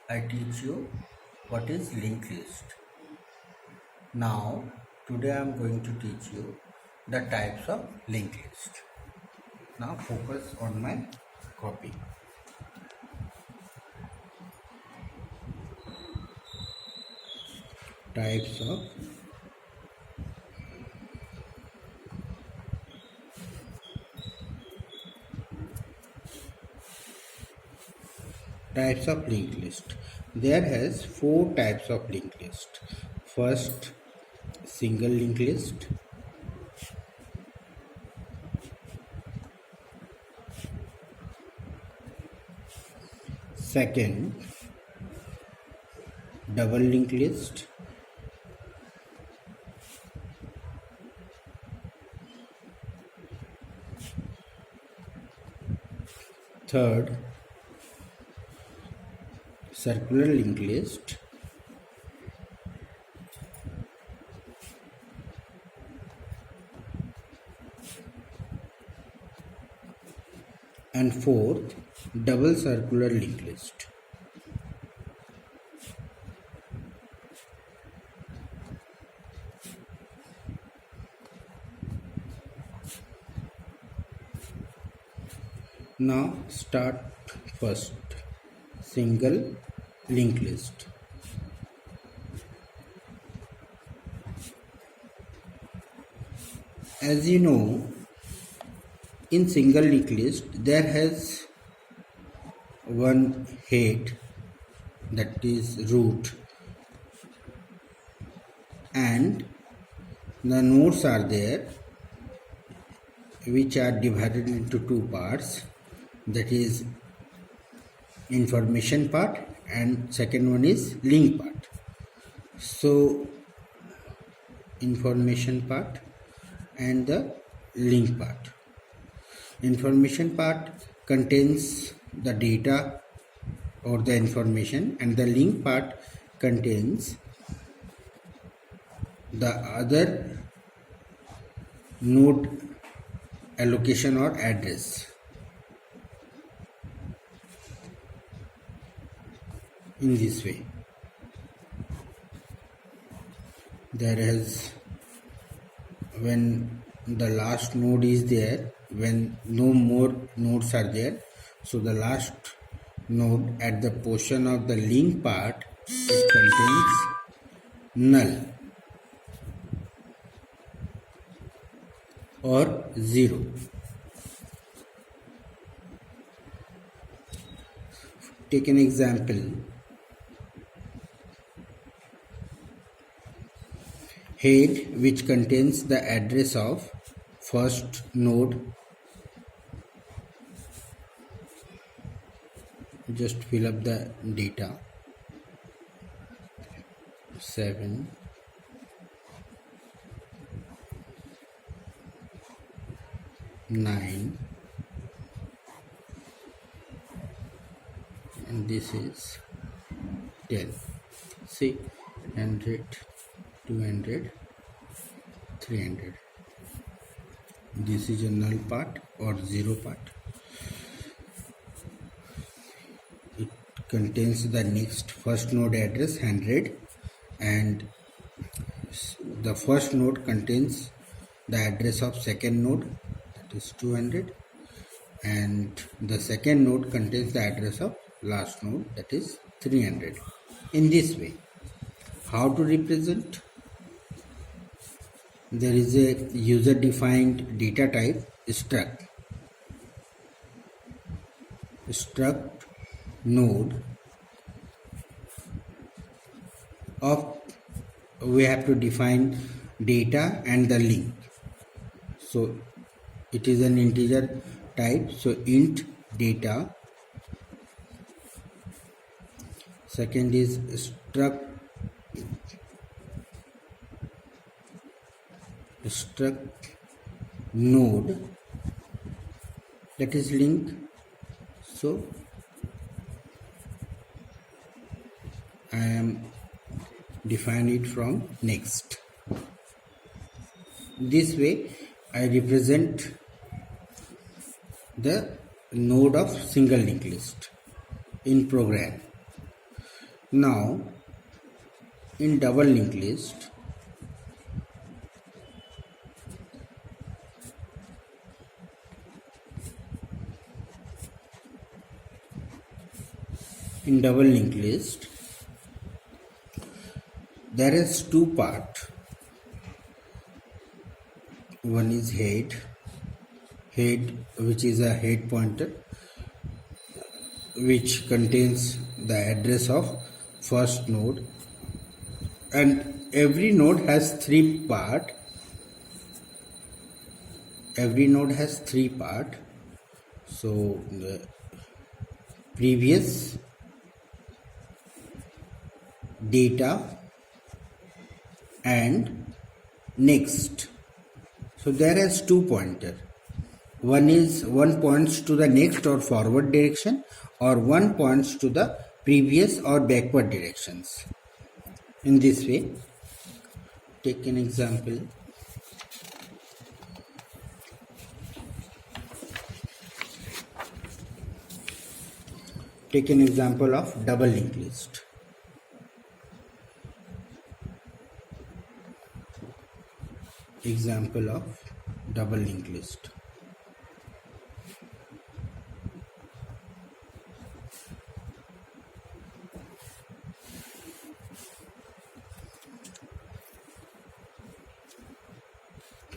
I teach you what is linked list. Now, today I am going to teach you the types of linked list. Now focus on my copy. Types of linked list. There has four types of linked list. First, single linked list. Second, double linked list. Third, circular linked list. And fourth, double circular linked list. Now start first, single linked list. As you know, in single linked list there has one head, that is root, and the nodes are there which are divided into two parts, that is information part and second one is link part. So information part and the link part. Information part contains the data or the information, and the link part contains the other node allocation or address. In this way, there is, when the last node is there, when no more nodes are there, so the last node at the portion of the link part, it contains null or 0. Take an example. Head which contains the address of first node. Just fill up the data. 7 9, and this is 10. See, 100, 200, 300. This is a null part or 0 part. It contains the next first node address 100, and the first node contains the address of second node, that is 200, and the second node contains the address of last node, that is 300. In this way, how to represent? There is a user defined data type struct. Struct node of, we have to define data and the link. So it is an integer type, so int data. Second is struct node, that is link. So I am define it from next. This way I represent the node of single linked list in program. Now in double linked list, there is two part. One is head which is a head pointer which contains the address of first node, and every node has three part. So the previous, data, and next. So there has two pointer. One points to the next or forward direction, or one points to the previous or backward directions. In this way, take an example. Take an example of double linked list. Example of double linked list.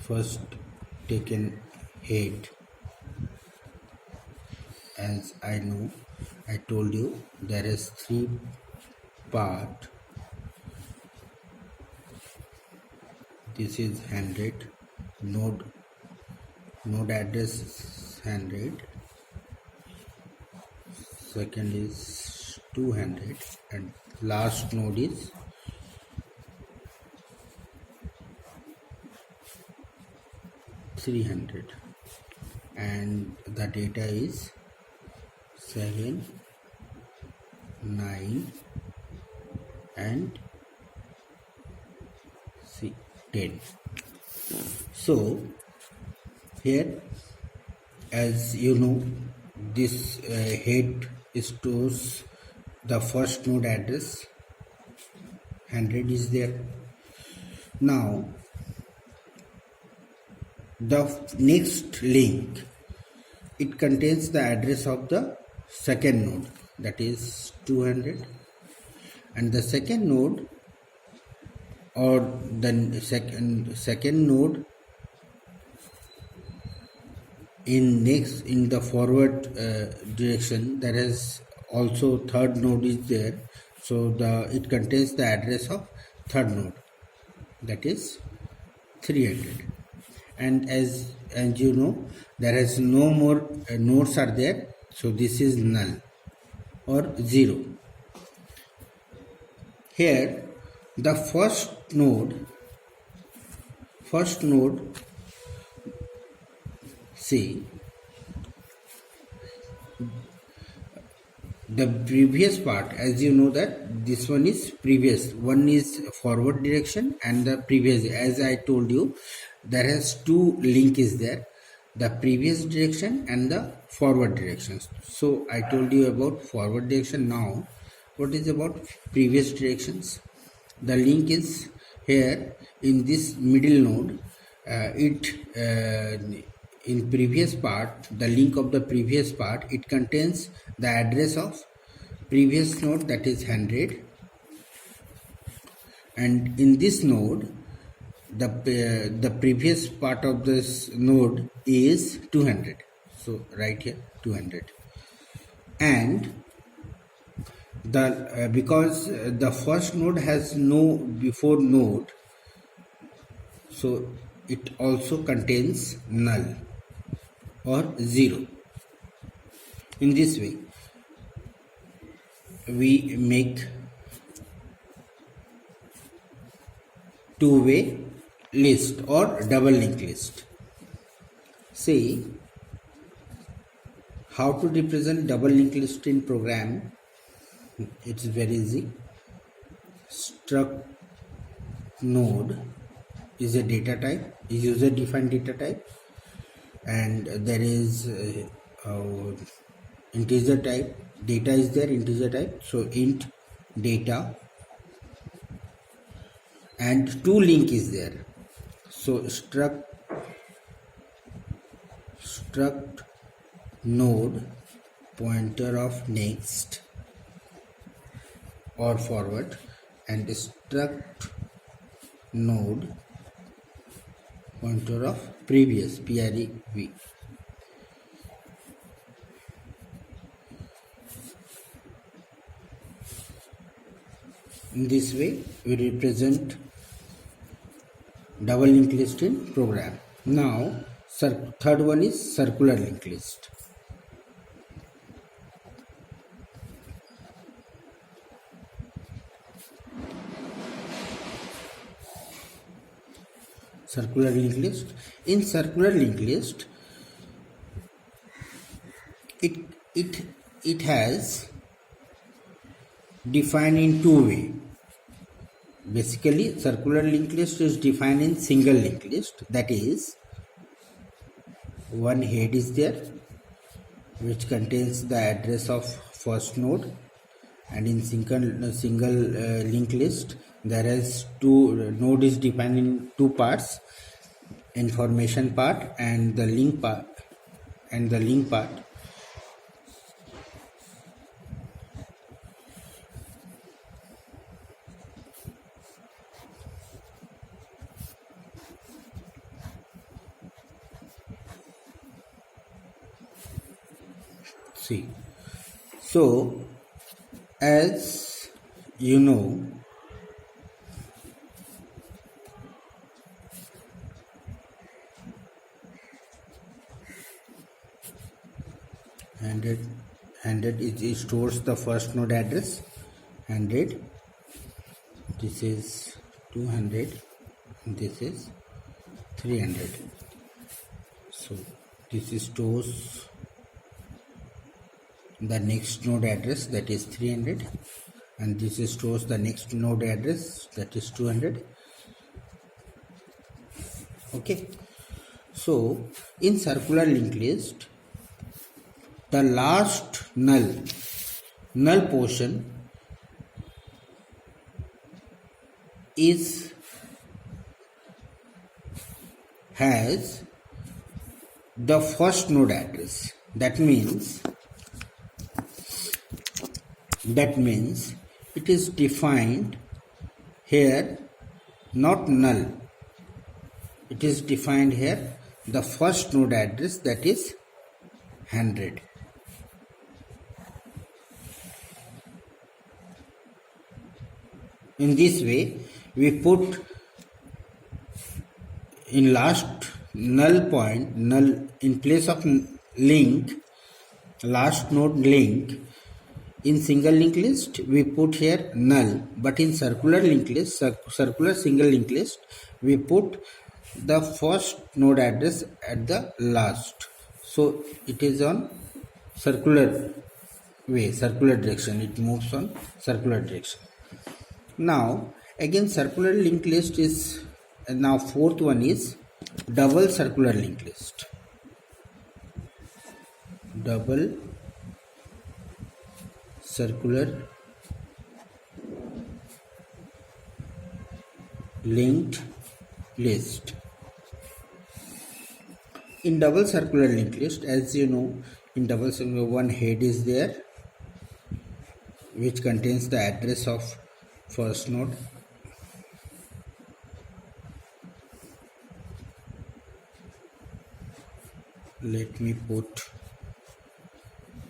First, take an head. As I told you, there is three part. This is 100, node address is 100, second is 200, and last node is 300, and the data is 7, 9, and 10. So here, as you know, this head stores the first node address. 100 is there. Now the next link, it contains the address of the second node, that is 200, and the second node, or the second node in the forward direction, there is also third node is there. So it contains the address of third node, that is 300. And as you know, there is no more nodes are there, so this is null or 0. Here the first node, see, the previous part, as you know that this one is previous, one is forward direction and the previous. As I told you, there has two link is there, the previous direction and the forward directions. So I told you about forward direction. Now what is about previous directions? The link is here in this middle node. In previous part, the link of the previous part, it contains the address of previous node, that is 100, and in this node the previous part of this node is 200. So right here 200, and the because the first node has no before node, so it also contains null or 0. In this way we make two-way list or double linked list. See how to represent double linked list in program. It's very easy. Struct node is a data type, is user defined data type, and there is integer type. Data is there, integer type, so int data, and two link is there. So struct node pointer of next or forward, and struct node pointer of previous prev. In this way we represent double linked list in program. Now third one is circular linked list. Circular linked list. In circular linked list, it has defined in two way. Basically, circular linked list is defined in single linked list. That is, one head is there which contains the address of first node, and in single linked list there is two node is defined in two parts, information part and the link part. See, so as you know, hundred it stores the first node address 100. This is 200. This is 300. So this stores the next node address, that is 300, and this stores the next node address, that is 200. Okay, so in circular linked list, the last null portion has the first node address. That means it is defined here not null, it is defined here the first node address, that is 100. In this way we put in last null in place of link, last node link. In single linked list we put here null, but in circular linked list, circular single linked list, we put the first node address at the last. So it is on circular way, circular direction, it moves on circular direction. Now again circular linked list is, now fourth one is double circular linked list. Double circular linked list. In double circular linked list, as you know, in double circular, one head is there which contains the address of first node, let me put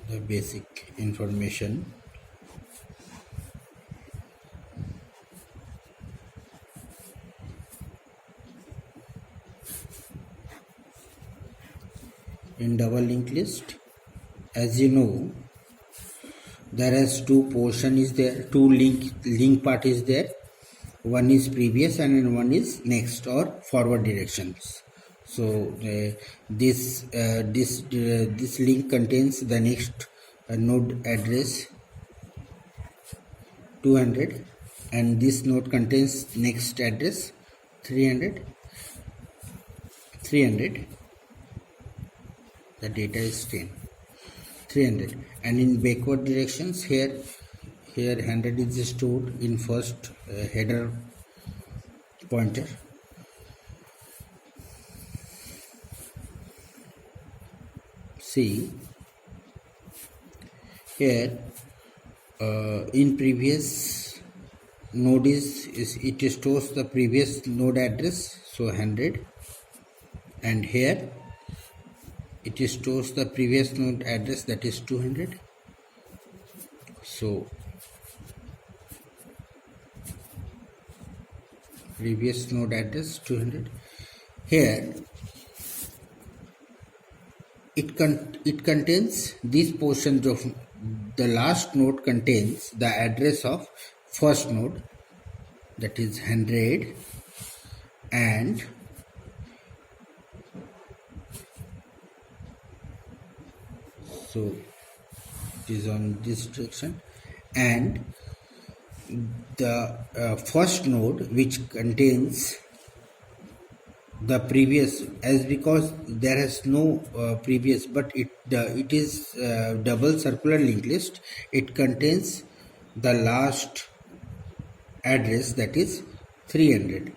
the basic information. In double linked list, as you know, there is two portion is there, two link part is there. One is previous and one is next or forward directions. So this link contains the next node address 200, and this node contains next address 300. The data is 300, and in backward directions, here Here 100 is stored in first header pointer. See here in previous node is it stores the previous node address, so 100, and here it stores the previous node address, that is 200. So previous node address 200. Here it contains these portions of the last node contains the address of first node, that is 100, and so it is on this direction, and the first node which contains the previous, as because there has no previous, but it is double circular linked list, it contains the last address, that is 300.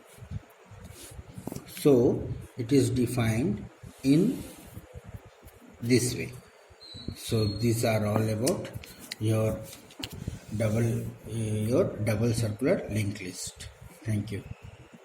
So it is defined in this way. So these are all about your double circular linked list. Thank you.